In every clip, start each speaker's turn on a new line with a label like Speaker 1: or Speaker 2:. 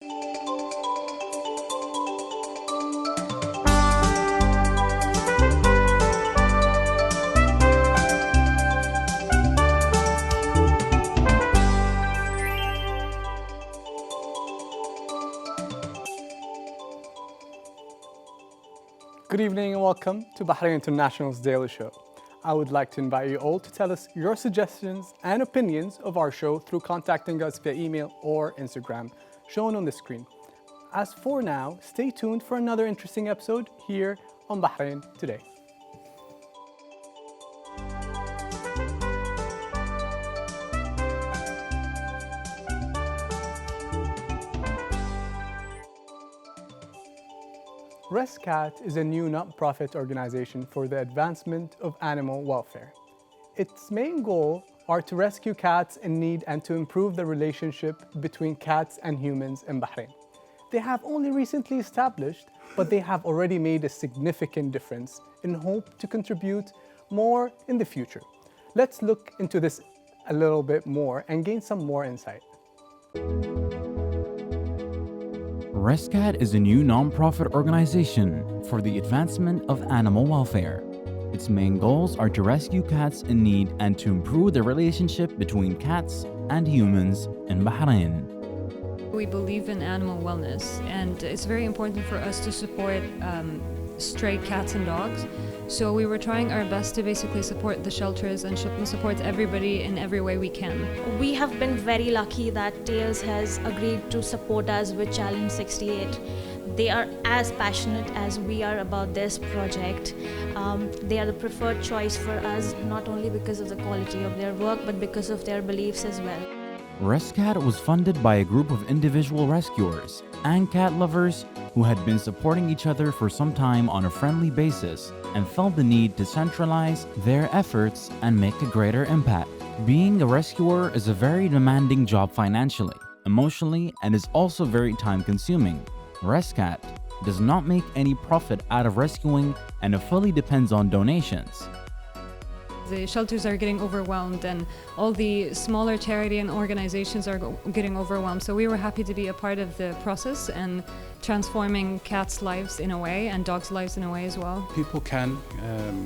Speaker 1: Good evening and welcome to Bahrain International's Daily Show. I would like to invite you all to tell us your suggestions and opinions of our show through contacting us via email or Instagram, shown on the screen. As for now, stay tuned for another interesting episode here on Bahrain Today. ResCat is a new non-profit organization for the advancement of animal welfare. Its main goals are to rescue cats in need and to improve the relationship between cats and humans in Bahrain. They have only recently established, but they have already made a significant difference and hope to contribute more in the future. Let's look into this a little bit more and gain some more insight.
Speaker 2: ResCat is a new non-profit organization for the advancement of animal welfare. Its main goals are to rescue cats in need and to improve the relationship between cats and humans in Bahrain.
Speaker 3: We believe in animal wellness, and it's very important for us to support stray cats and dogs. So we were trying our best to basically support the shelters and support everybody in every way we can.
Speaker 4: We have been very lucky that Tails has agreed to support us with Challenge 68. They are as passionate as we are about this project. They are the preferred choice for us, not only because of the quality of their work, but because of their beliefs as well.
Speaker 2: ResCat was funded by a group of individual rescuers and cat lovers who had been supporting each other for some time on a friendly basis and felt the need to centralize their efforts and make a greater impact. Being a rescuer is a very demanding job financially, emotionally, and is also very time-consuming. ResCat does not make any profit out of rescuing and it fully depends on donations.
Speaker 3: The shelters are getting overwhelmed and all the smaller charity and organizations are getting overwhelmed. So we were happy to be a part of the process and transforming cats' lives in a way and dogs' lives in a way as well.
Speaker 5: People can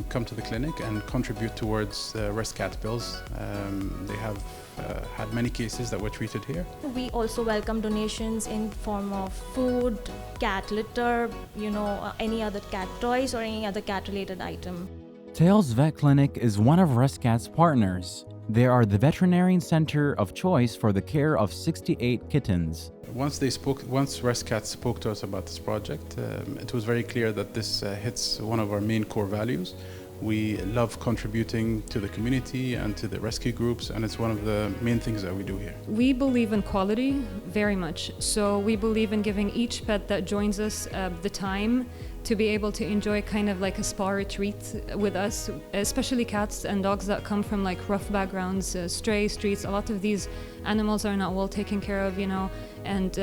Speaker 5: come to the clinic and contribute towards ResCat bills. They have had many cases that were treated here.
Speaker 4: We also welcome donations in form of food, cat litter, any other cat toys or any other cat-related item.
Speaker 2: Tails Vet Clinic is one of ResCat's partners. They are the veterinarian center of choice for the care of 68 kittens.
Speaker 5: Once ResCat spoke to us about this project, it was very clear that this hits one of our main core values. We love contributing to the community and to the rescue groups, and it's one of the main things that we do here.
Speaker 3: We believe in quality very much. So we believe in giving each pet that joins us the time to be able to enjoy kind of like a spa retreat with us, especially cats and dogs that come from like rough backgrounds, stray streets. A lot of these animals are not well taken care of, and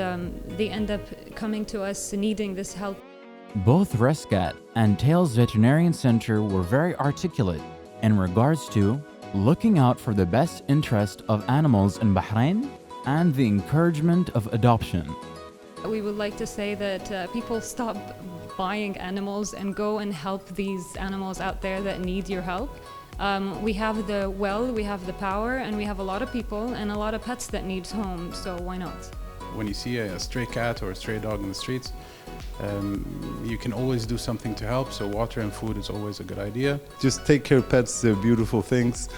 Speaker 3: they end up coming to us needing this help.
Speaker 2: Both ResCat and Tails Veterinarian Center were very articulate in regards to looking out for the best interest of animals in Bahrain and the encouragement of adoption.
Speaker 3: We would like to say that people stop buying animals and go and help these animals out there that need your help. We have we have the power, and we have a lot of people and a lot of pets that need home, so why not?
Speaker 5: When you see a stray cat or a stray dog in the streets, you can always do something to help, so water and food is always a good idea.
Speaker 6: Just take care of pets, they're beautiful things.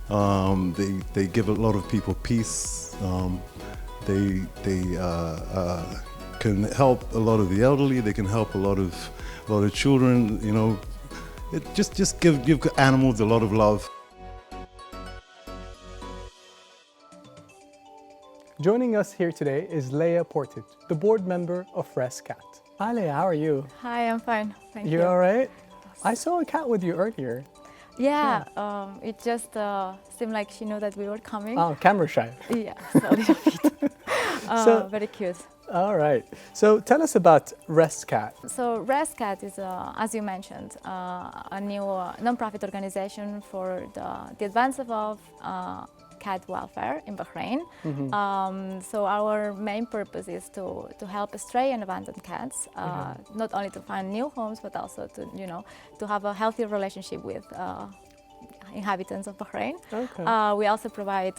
Speaker 6: They give a lot of people peace. They can help a lot of the elderly, they can help a lot of children, just give animals a lot of love.
Speaker 1: Joining us here today is Leia Portage, the board member of ResCat. Hi Leia, how are you?
Speaker 7: Hi, I'm fine. Thank you.
Speaker 1: You all right? I saw a cat with you earlier.
Speaker 7: Yeah, it just seemed like she knew that we were coming.
Speaker 1: Oh, camera shy.
Speaker 7: Yeah, so a little bit. Very cute.
Speaker 1: All right. So tell us about ResCat.
Speaker 7: So ResCat is, as you mentioned, a new non-profit organization for the advancement of cat welfare in Bahrain. So our main purpose is to help stray and abandoned cats, not only to find new homes, but also to, you know, to have a healthy relationship with inhabitants of Bahrain.
Speaker 1: Okay.
Speaker 7: We also provide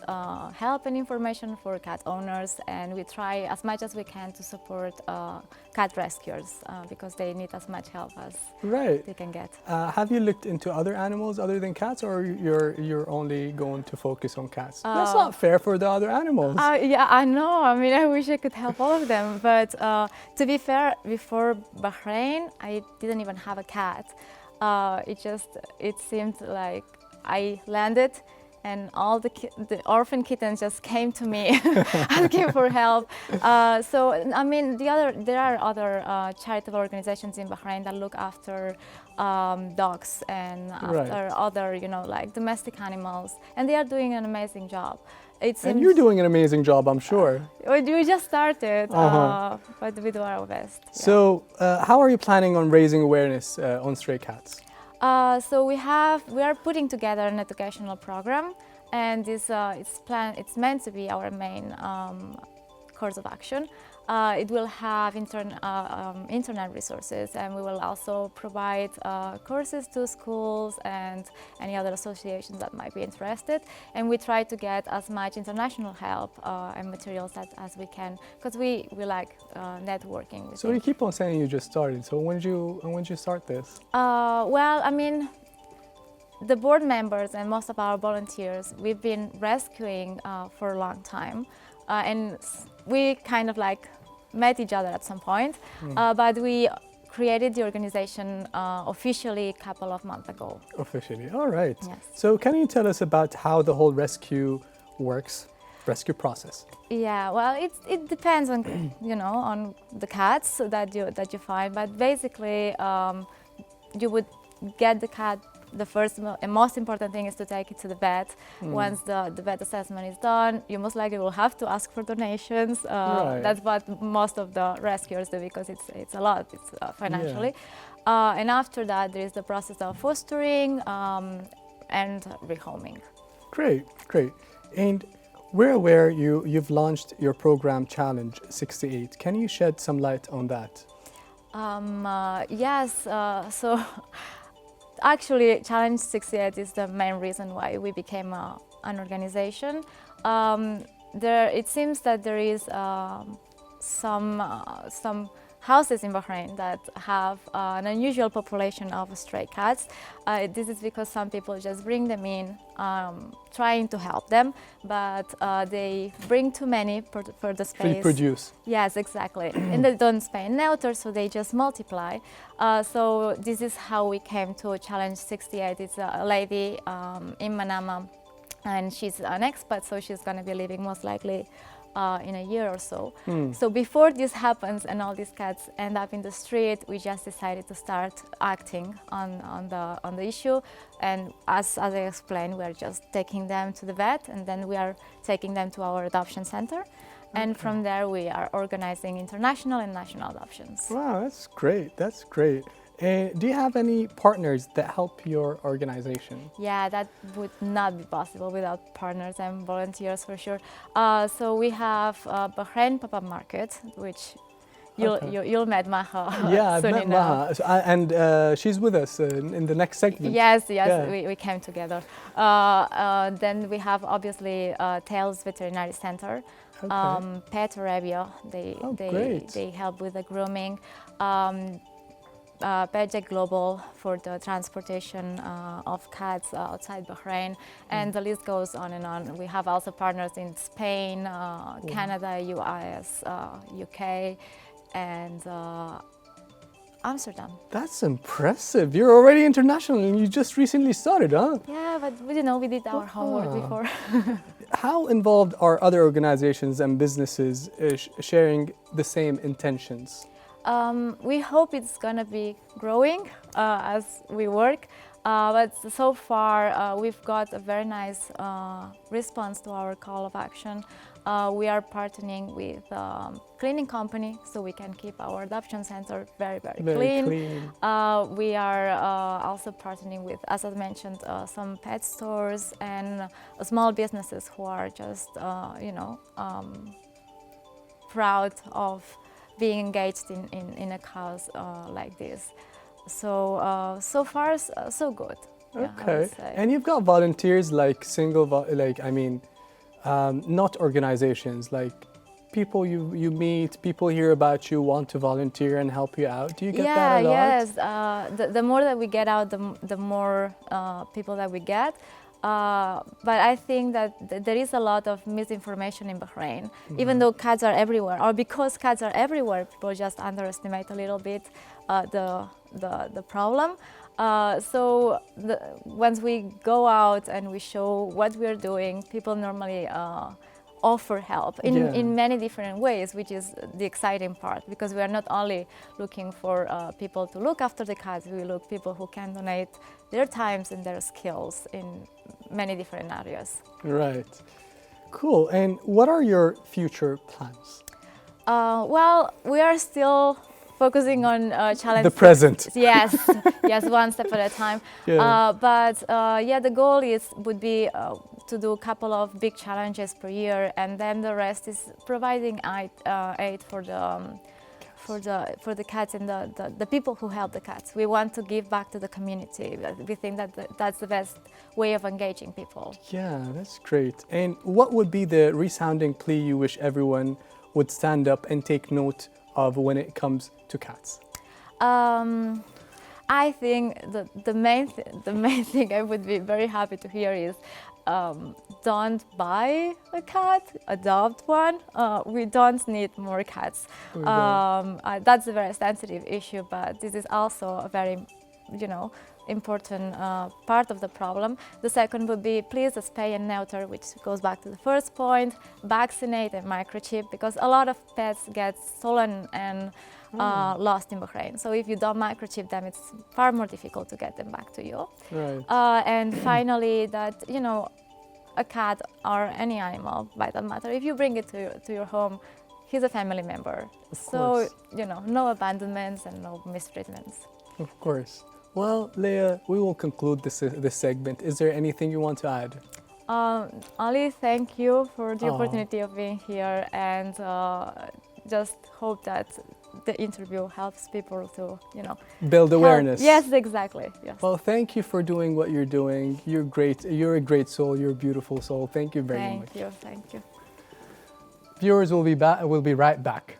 Speaker 7: help and information for cat owners, and we try as much as we can to support cat rescuers because they need as much help as
Speaker 1: Right.
Speaker 7: they can get.
Speaker 1: Have you looked into other animals other than cats, or you're only going to focus on cats? That's not fair for the other animals.
Speaker 7: Yeah, I know. I mean, I wish I could help all of them. But to be fair, before Bahrain, I didn't even have a cat. It seemed like I landed and all the orphan kittens just came to me asking for help. So, I mean, there are other charitable organizations in Bahrain that look after dogs and after other, you know, like domestic animals, and they are doing an amazing job.
Speaker 1: And you're doing an amazing job, I'm sure.
Speaker 7: We just started, but we do our best. Yeah.
Speaker 1: So, how are you planning on raising awareness on stray cats?
Speaker 7: So we are putting together an educational program, and it's meant to be our main course of action. It will have internet resources, and we will also provide courses to schools and any other associations that might be interested. And we try to get as much international help and materials as we can, because we like networking.
Speaker 1: So you keep on saying you just started. So when did you start this?
Speaker 7: Well, I mean, the board members and most of our volunteers, we've been rescuing for a long time, and we kind of like met each other at some point, but we created the organization officially a couple of months ago.
Speaker 1: Officially, all right.
Speaker 7: Yes.
Speaker 1: So can you tell us about how the whole rescue works, rescue process?
Speaker 7: Yeah, well, it depends on you know, on the cats that you find, but basically you would get the cat. The first and most important thing is to take it to the vet. Once the vet assessment is done, you most likely will have to ask for donations. That's what most of the rescuers do, because it's a lot, financially. And after that, there is the process of fostering and rehoming.
Speaker 1: Great, great. And we're aware you've launched your program Challenge 68. Can you shed some light on that?
Speaker 7: Yes, so actually Challenge 68 is the main reason why we became an organization. It seems that there is some houses in Bahrain that have an unusual population of stray cats. This is because some people just bring them in, trying to help them, but they bring too many for the space.
Speaker 1: Reproduce.
Speaker 7: Yes, exactly. And they don't spay and neuter, so they just multiply. So this is how we came to Challenge 68. It's a lady in Manama, and she's an expat, so she's going to be living most likely in a year or so. So before this happens and all these cats end up in the street, we just decided to start acting on the issue. And as I explained, we are just taking them to the vet, and then we are taking them to our adoption center. And from there, we are organizing international and national adoptions.
Speaker 1: Wow, that's great. That's great. Do you have any partners that help your organization?
Speaker 7: Yeah, that would not be possible without partners and volunteers for sure. So we have Bahrain Pop-Up Market, which you'll meet Maha.
Speaker 1: Yeah, I've met Maha. And she's with us in the next segment.
Speaker 7: Yes, yeah. we came together. Then we have obviously Tails Veterinary Center, Pet Arabia. They help with the grooming. Pet Global for the transportation of cats outside Bahrain, and the list goes on and on. We have also partners in Spain, Canada, US, UK, and Amsterdam.
Speaker 1: That's impressive. You're already international and you just recently started, huh?
Speaker 7: Yeah, but you know, we did our homework before.
Speaker 1: How involved are other organizations and businesses sharing the same intentions?
Speaker 7: We hope it's going to be growing as we work, but so far we've got a very nice response to our call of action. We are partnering with cleaning company so we can keep our adoption center very clean. We are also partnering with, as I mentioned, some pet stores and small businesses who are just, proud of being engaged in a cause like this. So so far so good. Yeah,
Speaker 1: Okay, and you've got volunteers like not organizations, like people you meet, people hear about you, want to volunteer and help you out. Do you get that a lot?
Speaker 7: Yes. The more that we get out, the more people that we get. But I think that there is a lot of misinformation in Bahrain. Even though cats are everywhere, or because cats are everywhere, people just underestimate a little bit the problem. Once we go out and we show what we're doing, people normally offer help in many different ways, which is the exciting part, because we are not only looking for people to look after the cats, we look people who can donate their times and their skills in many different areas.
Speaker 1: Right. Cool. And what are your future plans?
Speaker 7: Well, we are still focusing on challenges.
Speaker 1: The present.
Speaker 7: Yes, one step at a time. The goal would be to do a couple of big challenges per year, and then the rest is providing aid for the cats and the people who help the cats. We want to give back to the community. We think that that's the best way of engaging people.
Speaker 1: Yeah, that's great. And what would be the resounding plea you wish everyone would stand up and take note of when it comes to cats?
Speaker 7: I think the main thing I would be very happy to hear is don't buy a cat, adopt one. We don't need more cats. That's a very sensitive issue, but this is also a very, important part of the problem. The second would be please spay and neuter, which goes back to the first point, vaccinate and microchip, because a lot of pets get stolen and lost in Bahrain. So if you don't microchip them, it's far more difficult to get them back to you.
Speaker 1: Right.
Speaker 7: And finally, that, a cat or any animal, by that matter, if you bring it to your home, he's a family member. So, no abandonments and no mistreatments.
Speaker 1: Of course. Well, Leah, we will conclude this segment. Is there anything you want to add?
Speaker 7: Ali, thank you for the opportunity of being here, and just hope that the interview helps people to,
Speaker 1: build awareness.
Speaker 7: Yes, exactly. Yes.
Speaker 1: Well, thank you for doing what you're doing. You're great. You're a great soul. You're a beautiful soul. Thank you very much.
Speaker 7: Thank you.
Speaker 1: Viewers, we'll be right back.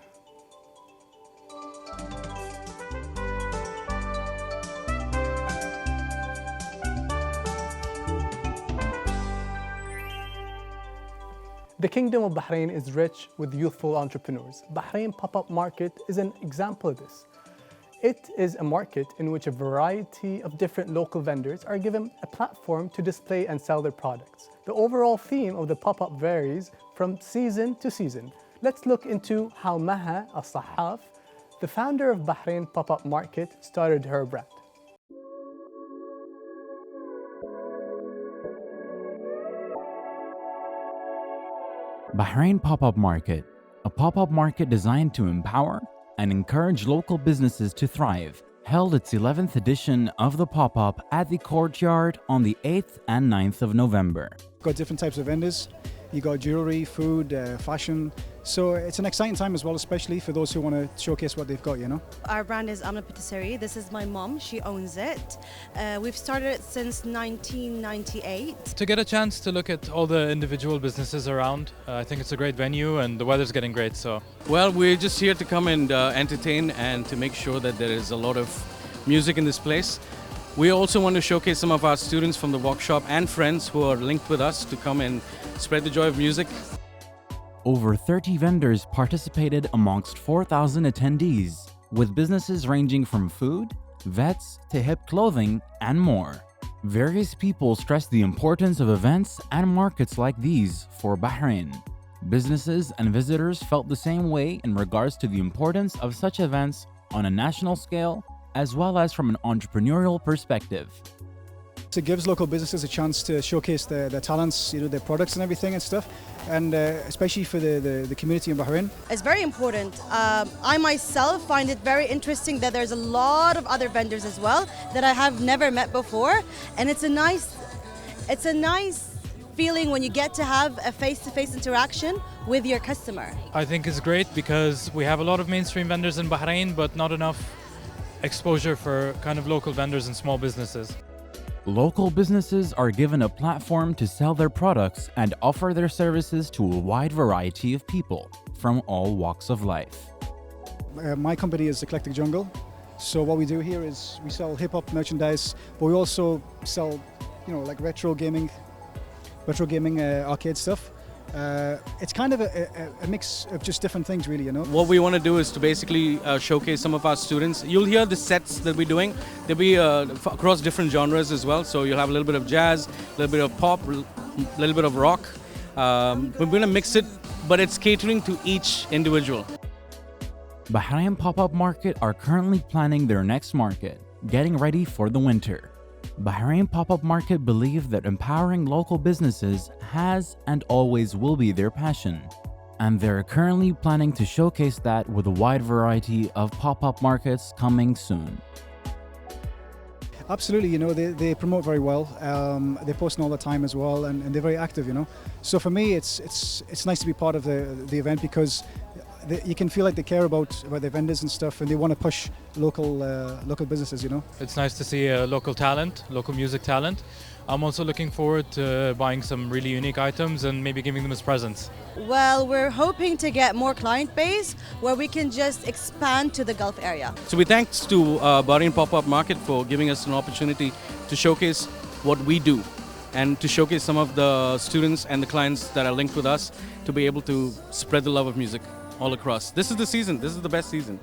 Speaker 1: The Kingdom of Bahrain is rich with youthful entrepreneurs. Bahrain Pop-Up Market is an example of this. It is a market in which a variety of different local vendors are given a platform to display and sell their products. The overall theme of the pop-up varies from season to season. Let's look into how Maha Al-Sahaf, the founder of Bahrain Pop-Up Market, started her brand.
Speaker 2: Bahrain Pop-Up Market, a pop-up market designed to empower and encourage local businesses to thrive, held its 11th edition of the pop-up at the courtyard on the 8th and 9th of November.
Speaker 8: Got different types of vendors. You got jewelry, food, fashion. So it's an exciting time as well, especially for those who want to showcase what they've got,
Speaker 9: Our brand is Amna Patisserie. This is my mom. She owns it. We've started it since 1998.
Speaker 10: To get a chance to look at all the individual businesses around, I think it's a great venue and the weather's getting great. So,
Speaker 11: well, we're just here to come and entertain and to make sure that there is a lot of music in this place. We also want to showcase some of our students from the workshop and friends who are linked with us to come and spread the joy of music.
Speaker 2: Over 30 vendors participated amongst 4,000 attendees, with businesses ranging from food, vets to hip clothing, and more. Various people stressed the importance of events and markets like these for Bahrain. Businesses and visitors felt the same way in regards to the importance of such events on a national scale, as well as from an entrepreneurial perspective.
Speaker 8: It gives local businesses a chance to showcase their talents, their products and everything and stuff, and especially for the community in Bahrain.
Speaker 9: It's very important. I myself find it very interesting that there's a lot of other vendors as well that I have never met before, and it's a nice feeling when you get to have a face-to-face interaction with your customer.
Speaker 10: I think it's great because we have a lot of mainstream vendors in Bahrain, but not enough exposure for kind of local vendors and small businesses.
Speaker 2: Local businesses are given a platform to sell their products and offer their services to a wide variety of people from all walks of life.
Speaker 8: My company is Eclectic Jungle. So what we do here is we sell hip-hop merchandise, but we also sell, like retro gaming arcade stuff. It's kind of a mix of just different things, really,
Speaker 11: What we want to do is to basically showcase some of our students. You'll hear the sets that we're doing. They'll be across different genres as well. So you'll have a little bit of jazz, a little bit of pop, a little bit of rock. We're going to mix it, but it's catering to each individual.
Speaker 2: Bahrain Pop-Up Market are currently planning their next market, getting ready for the winter. Bahrain Pop-Up Market believe that empowering local businesses has and always will be their passion, and they're currently planning to showcase that with a wide variety of pop-up markets coming soon.
Speaker 8: Absolutely, they promote very well. They're posting all the time as well, and they're very active, So for me, it's nice to be part of the event because you can feel like they care about their vendors and stuff, and they want to push local businesses,
Speaker 10: It's nice to see local talent, local music talent. I'm also looking forward to buying some really unique items and maybe giving them as presents.
Speaker 9: Well, we're hoping to get more client base where we can just expand to the Gulf area.
Speaker 11: So we thanks to Bahrain Pop-Up Market for giving us an opportunity to showcase what we do and to showcase some of the students and the clients that are linked with us to be able to spread the love of music all across. This is the season. This is the best season.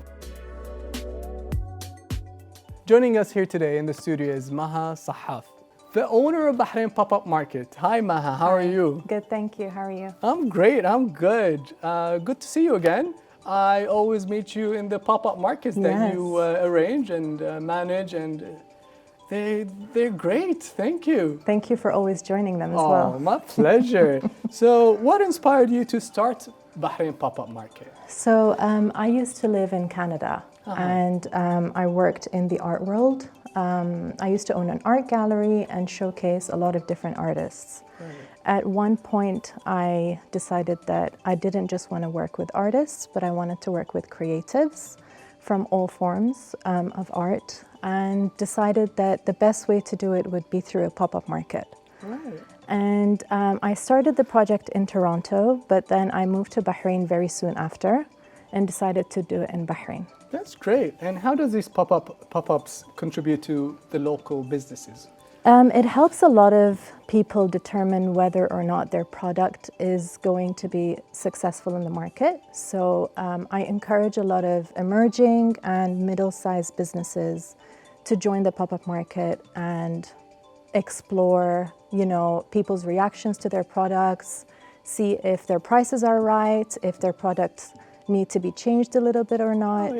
Speaker 1: Joining us here today in the studio is Maha Sahaf, the owner of Bahrain Pop-Up Market. Hi Maha, how are you?
Speaker 12: Good, thank you. How are you?
Speaker 1: I'm great, I'm good. Good to see you again. I always meet you in the pop-up markets that you arrange and manage, and they're great. Thank you.
Speaker 12: Thank you for always joining them as well.
Speaker 1: Oh, my pleasure. So what inspired you to start Bahrain Pop-Up Market?
Speaker 12: So I used to live in Canada and I worked in the art world. I used to own an art gallery and showcase a lot of different artists. Right. At one point, I decided that I didn't just want to work with artists, but I wanted to work with creatives from all forms of art, and decided that the best way to do it would be through a pop-up market. Right. And I started the project in Toronto, but then I moved to Bahrain very soon after and decided to do it in Bahrain.
Speaker 1: That's great. And how does these pop-ups contribute to the local businesses?
Speaker 12: It helps a lot of people determine whether or not their product is going to be successful in the market. So I encourage a lot of emerging and middle-sized businesses to join the pop-up market and explore, people's reactions to their products, see if their prices are right, if their products need to be changed a little bit or not,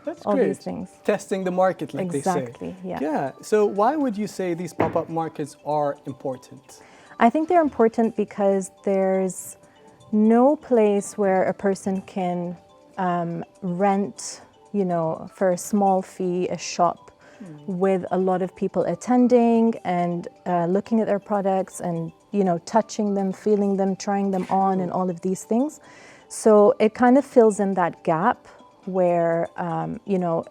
Speaker 1: That's
Speaker 12: all
Speaker 1: great.
Speaker 12: these things.
Speaker 1: Testing the market, like they say.
Speaker 12: Exactly, yeah.
Speaker 1: Yeah, so why would you say these pop-up markets are important?
Speaker 12: I think they're important because there's no place where a person can rent, for a small fee, a shop with a lot of people attending and looking at their products and, touching them, feeling them, trying them on and all of these things. So it kind of fills in that gap where,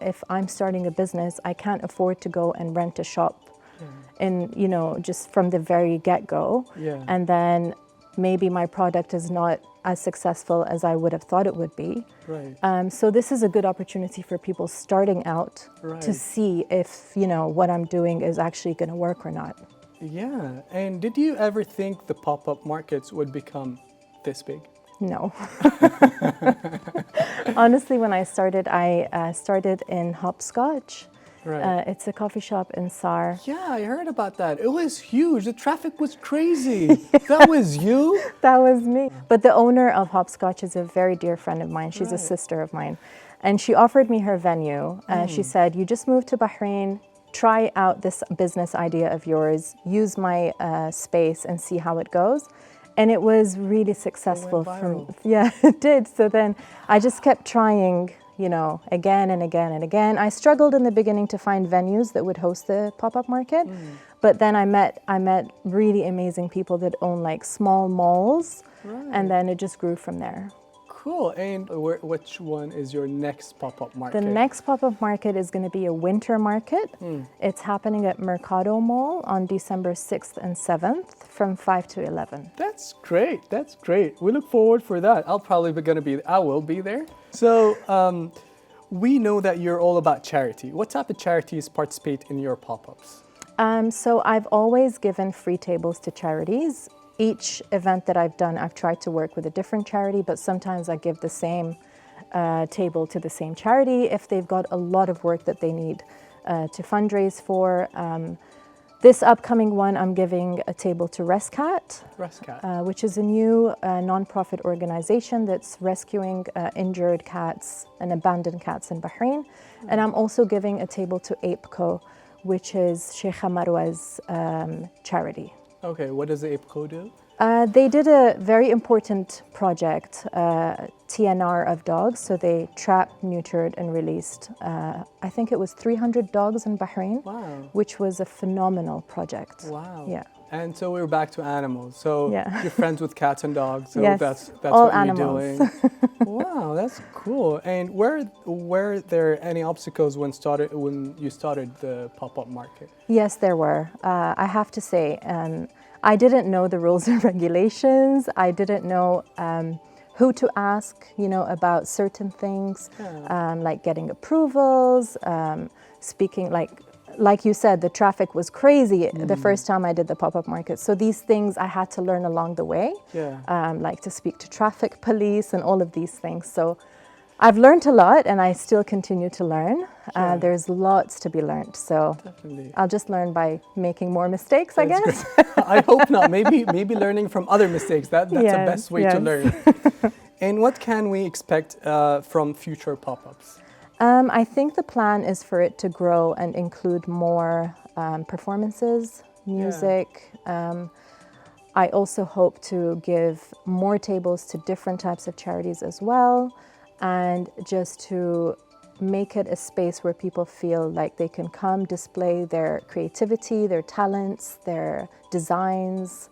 Speaker 12: if I'm starting a business, I can't afford to go and rent a shop and, just from the very get-go. Yeah. And then maybe my product is not as successful as I would have thought it would be. Right. So this is a good opportunity for people starting out to see if, what I'm doing is actually going to work or not.
Speaker 1: Yeah. And did you ever think the pop-up markets would become this big?
Speaker 12: No. Honestly, when I started in Hopscotch. Right. It's a coffee shop in SAR.
Speaker 1: Yeah, I heard about that. It was huge. The traffic was crazy. That was you?
Speaker 12: That was me. But the owner of Hopscotch is a very dear friend of mine. She's a sister of mine. And she offered me her venue. She said, you just moved to Bahrain. try out this business idea of yours, use my space and see how it goes. And it was really successful. Yeah, it did. So then I just kept trying, you know, again and again and again. I struggled in the beginning to find venues that would host the pop-up market, but then I met really amazing people that own like small malls, and then it just grew from there.
Speaker 1: Cool. And which one is your next pop-up market?
Speaker 12: The next pop-up market is going to be a winter market. It's happening at Mercado Mall on December 6th and 7th from 5 to 11.
Speaker 1: That's great. That's great. We look forward for that. I will be there. So we know that you're all about charity. What type of charities participate in your pop-ups?
Speaker 12: So I've always given free tables to charities. Each event that I've done, I've tried to work with a different charity, but sometimes I give the same table to the same charity if they've got a lot of work that they need to fundraise for. This upcoming one, I'm giving a table to Rescat, which is a new non-profit organization that's rescuing injured cats and abandoned cats in Bahrain. And I'm also giving a table to APECO, which is Sheikha Marwa's charity.
Speaker 1: Okay, what does the APECO do?
Speaker 12: They did a very important project, TNR of dogs. So they trapped, neutered, and released, I think it was 300 dogs in Bahrain, which was a phenomenal project.
Speaker 1: Wow.
Speaker 12: Yeah.
Speaker 1: And so we're back to animals. So
Speaker 12: you're
Speaker 1: friends with cats and dogs. So
Speaker 12: yes,
Speaker 1: that's
Speaker 12: all
Speaker 1: what
Speaker 12: animals.
Speaker 1: you're doing. Wow, that's cool. And were there any obstacles when you started the pop-up market?
Speaker 12: Yes, there were. I have to say, I didn't know the rules and regulations. I didn't know who to ask, you know, about certain things, like getting approvals, speaking like you said, the traffic was crazy the first time I did the pop-up market. So these things I had to learn along the way, like to speak to traffic police and all of these things. So I've learned a lot and I still continue to learn. There's lots to be learned. So I'll just learn by making more mistakes, I guess.
Speaker 1: I hope not. Maybe learning from other mistakes. That's the best way to learn. And what can we expect from future pop-ups?
Speaker 12: I think the plan is for it to grow and include more performances, music. I also hope to give more tables to different types of charities as well, and just to make it a space where people feel like they can come display their creativity, their talents, their designs,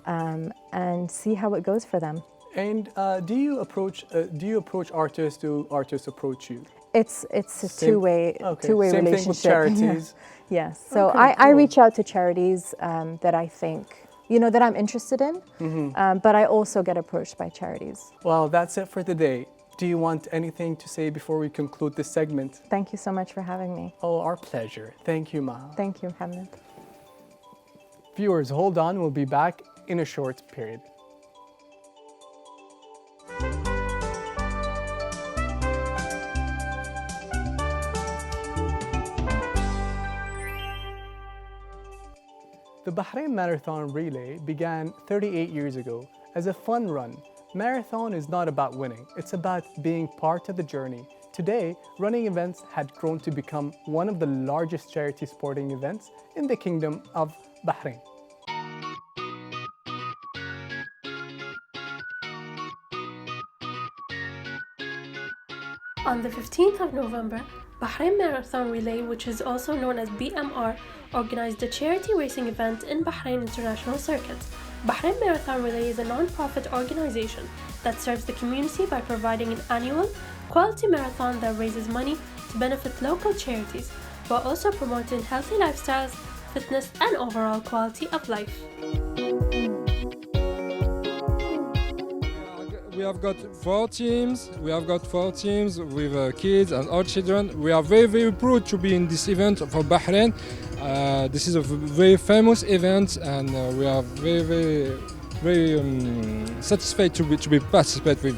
Speaker 12: and see how it goes for them.
Speaker 1: And do you approach artists? Do artists approach you?
Speaker 12: It's a two-way relationship.
Speaker 1: Same thing with charities.
Speaker 12: Yes. So I reach out to charities that I think, you know, that I'm interested in, but I also get approached by charities.
Speaker 1: Well, that's it for today. Do you want anything to say before we conclude this segment?
Speaker 12: Thank you so much for having me.
Speaker 1: Oh, our pleasure. Thank you, Mahal.
Speaker 12: Thank you, Hamid.
Speaker 1: Viewers, hold on. We'll be back in a short period. The Bahrain Marathon Relay began 38 years ago as a fun run. Marathon is not about winning, it's about being part of the journey. Today, running events had grown to become one of the largest charity sporting events in the Kingdom of Bahrain.
Speaker 13: On the 15th of November, Bahrain Marathon Relay, which is also known as BMR, organized a charity racing event in Bahrain International Circuit. Bahrain Marathon Relay is a non-profit organization that serves the community by providing an annual, quality marathon that raises money to benefit local charities, while also promoting healthy lifestyles, fitness, and overall quality of life.
Speaker 14: We have got four teams. With kids and all children. We are very, very proud to be in this event for Bahrain. This is a very famous event, and we are very satisfied to be participate with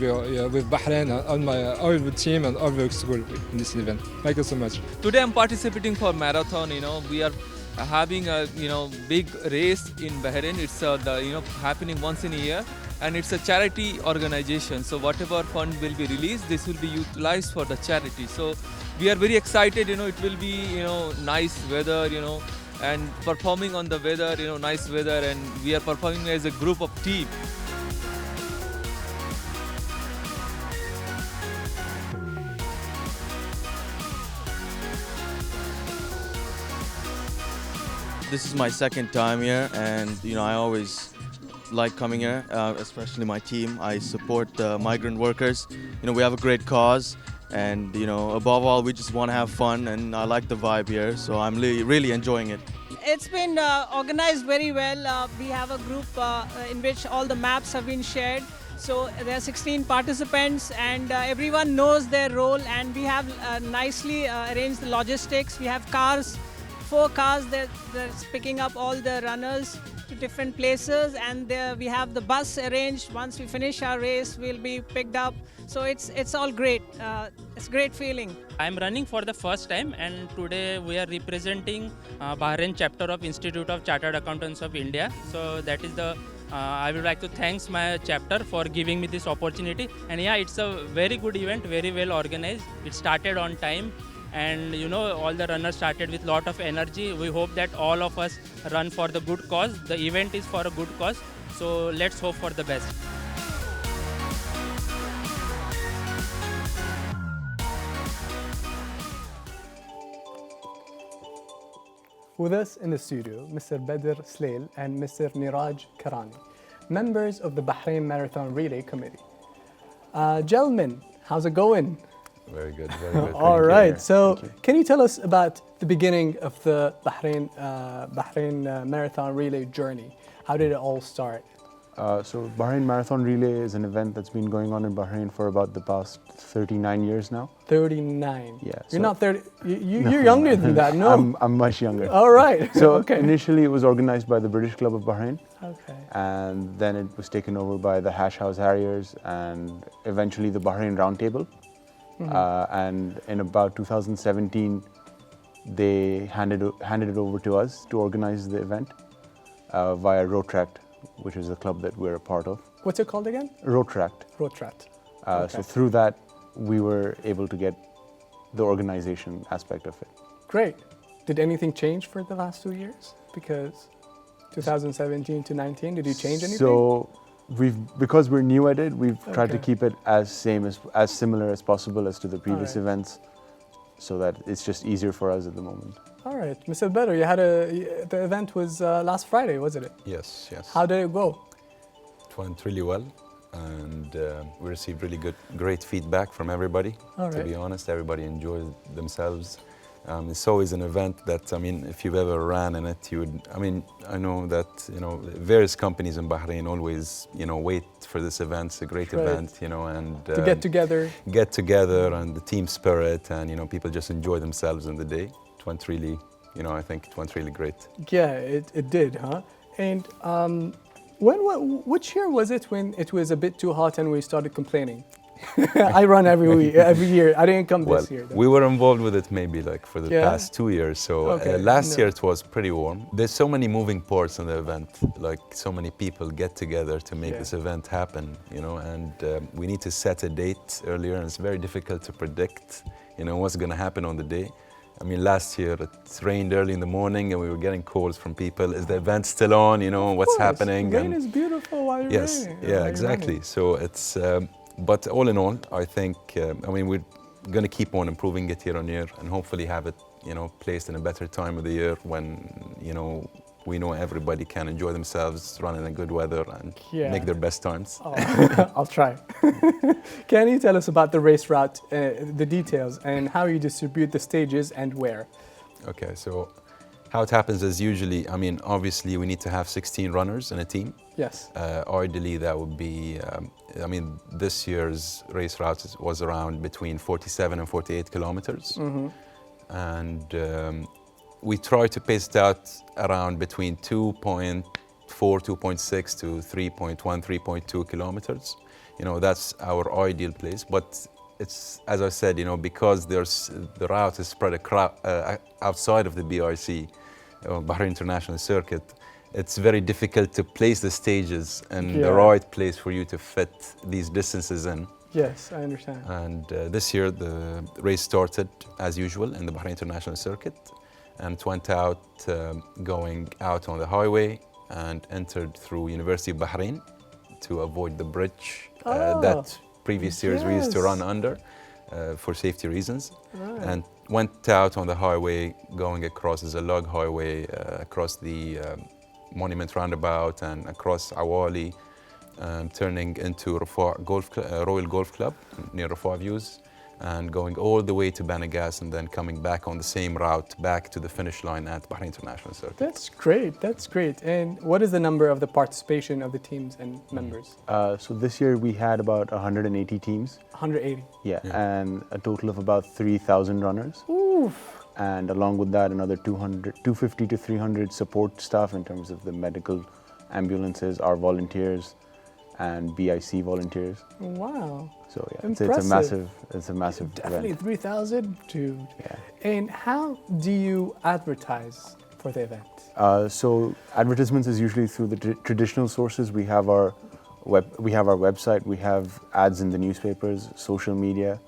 Speaker 14: Bahrain and all the team and all the school in this event. Thank you so much.
Speaker 15: Today I'm participating for marathon. We are having a big race in Bahrain. It's happening once in a year. and it's a charity organization. So whatever fund will be released, this will be utilized for the charity. So we are very excited. It will be nice weather. And performing on the weather. Nice weather, and we are performing as a group of team.
Speaker 16: This is my second time here, and I always like coming here, especially my team. I support migrant workers. We have a great cause, and above all, we just want to have fun, and I like the vibe here, so I'm really enjoying it.
Speaker 17: It's been organized very well. We have a group in which all the maps have been shared. So there are 16 participants, and everyone knows their role, and we have nicely arranged the logistics. We have cars. 4 cars that's picking up all the runners to different places, and we have the bus arranged. Once we finish our race, we'll be picked up. So it's all great. It's a great feeling.
Speaker 18: I'm running for the first time, and today we are representing Bahrain chapter of Institute of Chartered Accountants of India. So that is I would like to thank my chapter for giving me this opportunity. And yeah, it's a very good event, very well organized. It started on time. And all the runners started with a lot of energy. We hope that all of us run for the good cause. The event is for a good cause, so let's hope for the best.
Speaker 1: With us in the studio, Mr. Badr Slail and Mr. Niraj Karani, members of the Bahrain Marathon Relay Committee. Gentlemen, how's it going?
Speaker 19: Very good, very good.
Speaker 1: All right, so can you tell us about the beginning of the Bahrain Marathon Relay journey? How did it all start?
Speaker 19: So Bahrain Marathon Relay is an event that's been going on in Bahrain for about the past 39 years now.
Speaker 1: 39?
Speaker 19: Yeah.
Speaker 1: You're not 30, you're younger than that, no?
Speaker 19: I'm much younger.
Speaker 1: All right.
Speaker 19: So initially it was organized by the British Club of Bahrain.
Speaker 1: Okay.
Speaker 19: And then it was taken over by the Hash House Harriers and eventually the Bahrain Roundtable. And in about 2017, they handed it over to us to organize the event via Rotract, which is a club that we're a part of.
Speaker 1: What's it called again?
Speaker 19: Rotract.
Speaker 1: Rotract.
Speaker 19: So through that, we were able to get the organization aspect of it.
Speaker 1: Great. Did anything change for the last 2 years? Because 2017 to 19, did you change anything?
Speaker 19: So because we're new at it, we've tried to keep it as similar as possible as to the previous events, so that it's just easier for us at the moment.
Speaker 1: All right, Mr. Badr, the event was last Friday, wasn't it?
Speaker 20: Yes, yes.
Speaker 1: How did it go?
Speaker 20: It went really well, and we received really great feedback from everybody. To be honest, everybody enjoyed themselves. It's always an event that, if you've ever ran in it, I know that, various companies in Bahrain always, wait for this event. It's a great event, and
Speaker 1: to get together.
Speaker 20: Get together, and the team spirit, and, people just enjoy themselves in the day. It went really, I think it went really great.
Speaker 1: Yeah, it did, huh? And which year was it when it was a bit too hot and we started complaining? I run every year. I didn't come this year, though.
Speaker 20: We were involved with it maybe for the past 2 years. So last year it was pretty warm. There's so many moving parts in the event, so many people get together to make this event happen, and we need to set a date earlier, and it's very difficult to predict, what's going to happen on the day. Last year it rained early in the morning and we were getting calls from people, is the event still on, what's happening?
Speaker 1: Rain is beautiful while you're raining.
Speaker 20: Yeah, exactly. So it's, but all in all, I think, we're going to keep on improving it year on year and hopefully have it, placed in a better time of the year when, we know everybody can enjoy themselves, run in a good weather and make their best times.
Speaker 1: Oh, I'll try. Can you tell us about the race route, the details, and how you distribute the stages and where?
Speaker 20: Okay, so how it happens is usually, obviously we need to have 16 runners in a team.
Speaker 1: Yes.
Speaker 20: Ideally that would be, this year's race route was around between 47 and 48 kilometers. And we try to pace it out around between 2.4, 2.6 to 3.1, 3.2 kilometers. That's our ideal place. But it's, as I said, because the route is spread outside of the BIC, Bahrain International Circuit, it's very difficult to place the stages in the
Speaker 1: Yeah.
Speaker 20: right place for you to fit these distances in.
Speaker 1: Yes, I understand.
Speaker 20: And this year the race started as usual in the Bahrain International Circuit, and it went out going out on the highway and entered through University of Bahrain to avoid the bridge that previous years we used to run under for safety reasons.
Speaker 1: Right.
Speaker 20: And went out on the highway going across as a log highway across the Monument Roundabout and across Awali, turning into Royal Golf Club near Rafah Views, and going all the way to Banagas and then coming back on the same route back to the finish line at Bahrain International Circuit.
Speaker 1: That's great. That's great. And what is the number of the participation of the teams and members?
Speaker 19: So this year we had about 180 teams.
Speaker 1: 180.
Speaker 19: Yeah, and a total of about 3,000 runners.
Speaker 1: Oof.
Speaker 19: And along with that, another 250 to 300 support staff in terms of the medical ambulances, our volunteers, and BIC volunteers.
Speaker 1: Wow.
Speaker 19: So yeah,
Speaker 1: Impressive.
Speaker 19: it's a massive
Speaker 1: Definitely
Speaker 19: event.
Speaker 1: 3,000, dude.
Speaker 19: Yeah.
Speaker 1: And how do you advertise for the event?
Speaker 19: So advertisements is usually through the traditional sources. We have our website, we have ads in the newspapers, social media.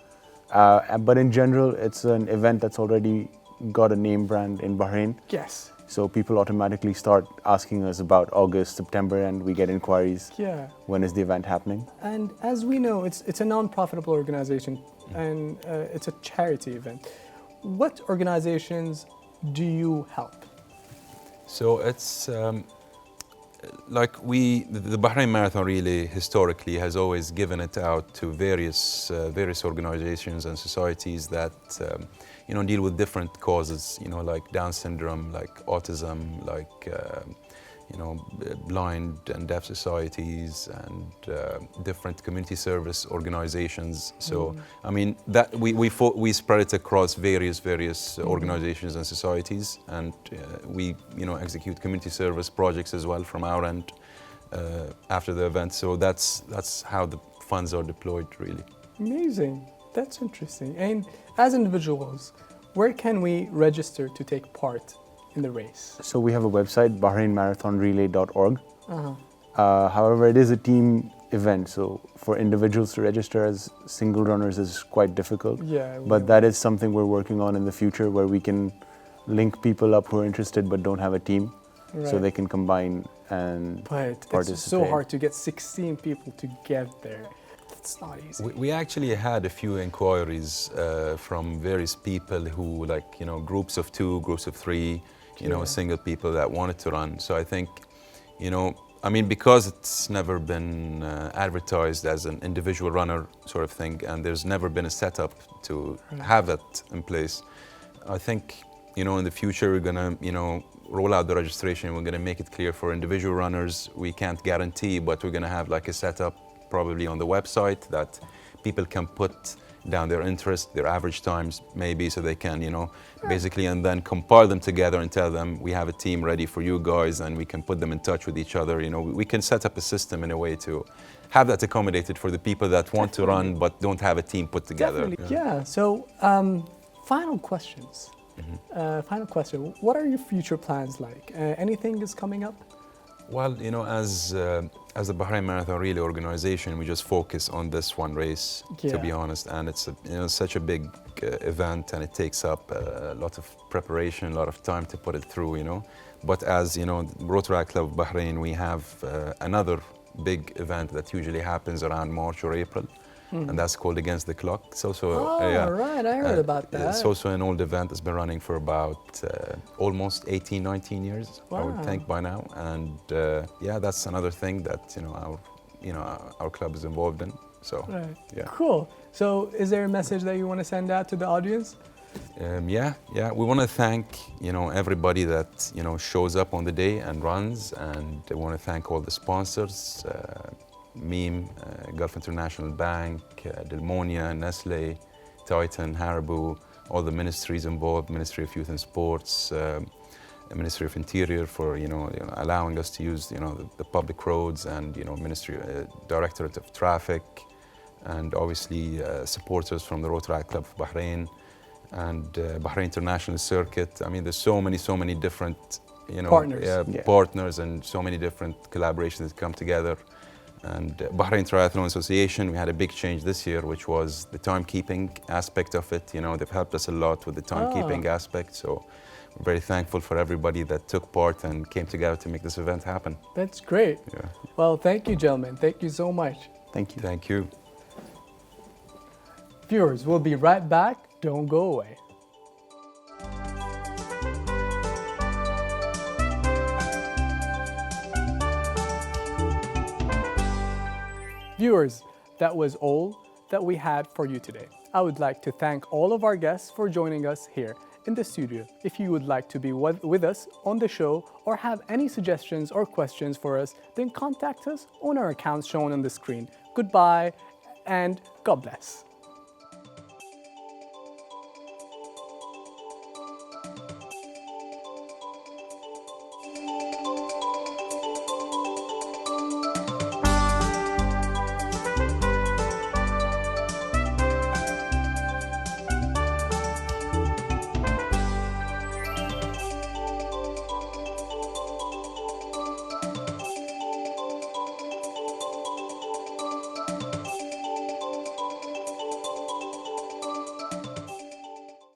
Speaker 19: But in general, it's an event that's already got a name brand in Bahrain.
Speaker 1: Yes.
Speaker 19: So people automatically start asking us about August, September, and we get inquiries.
Speaker 1: Yeah.
Speaker 19: When is the event happening?
Speaker 1: And as we know, it's a non-profitable organization, and it's a charity event. What organizations do you help?
Speaker 20: So it's like the Bahrain Marathon Relay historically has always given it out to various organizations and societies that deal with different causes, like Down syndrome, like autism, like blind and deaf societies, and different community service organizations. So I mean that we spread it across various organizations and societies, and we execute community service projects as well from our end after the event. So that's how the funds are deployed, really.
Speaker 1: Amazing. That's interesting. And as individuals, where can we register to take part in the race?
Speaker 19: So we have a website, BahrainMarathonRelay.org.
Speaker 1: Uh-huh.
Speaker 19: However, it is a team event, so for individuals to register as single runners is quite difficult.
Speaker 1: Yeah.
Speaker 19: But that is something we're working on in the future, where we can link people up who are interested but don't have a team, so
Speaker 1: Right.
Speaker 19: they can combine and
Speaker 1: But
Speaker 19: participate.
Speaker 1: it's so hard to get 16 people to get there. It's not easy.
Speaker 20: We actually had a few inquiries from various people who, groups of 2, groups of 3, single people that wanted to run. So I think, because it's never been advertised as an individual runner sort of thing, and there's never been a setup to have that in place, I think, in the future we're gonna, roll out the registration. We're gonna make it clear for individual runners. We can't guarantee, but we're gonna have like a setup probably on the website that people can put down their interest, their average times maybe, so they can, basically, and then compile them together and tell them we have a team ready for you guys, and we can put them in touch with each other. We can set up a system in a way to have that accommodated for the people that want to run but don't have a team put together.
Speaker 1: Definitely. Yeah. So, final questions. Final question. What are your future plans like? Anything is coming up?
Speaker 20: Well, as the Bahrain Marathon Relay organization, we just focus on this one race, to be honest, and it's such a big event, and it takes up a lot of preparation, a lot of time to put it through, But as Rotary Club of Bahrain, we have another big event that usually happens around March or April, and that's called Against the Clock. It's also
Speaker 1: right, I heard about that.
Speaker 20: It's also an old event that's been running for about almost 18, 19 years, I would think by now. And that's another thing that our club is involved in. So
Speaker 1: Cool. So is there a message that you want to send out to the audience?
Speaker 20: We want to thank everybody that shows up on the day and runs, and I want to thank all the sponsors. Meme, Gulf International Bank, Delmonia, Nestle, Titan, Haribo, all the ministries involved, Ministry of Youth and Sports, Ministry of Interior for allowing us to use the public roads, and Ministry Directorate of Traffic, and obviously supporters from the Rotary Club of Bahrain and Bahrain International Circuit. I mean, there's so many different partners and so many different collaborations that come together. And Bahrain Triathlon Association, we had a big change this year, which was the timekeeping aspect of it. They've helped us a lot with the timekeeping aspect. So we're very thankful for everybody that took part and came together to make this event happen.
Speaker 1: That's great.
Speaker 20: Yeah.
Speaker 1: Well, thank you, gentlemen. Thank you so much.
Speaker 19: Thank you.
Speaker 20: Thank you.
Speaker 1: Viewers, we'll be right back. Don't go away. Viewers, that was all that we had for you today. I would like to thank all of our guests for joining us here in the studio. If you would like to be with us on the show or have any suggestions or questions for us, then contact us on our accounts shown on the screen. Goodbye and God bless.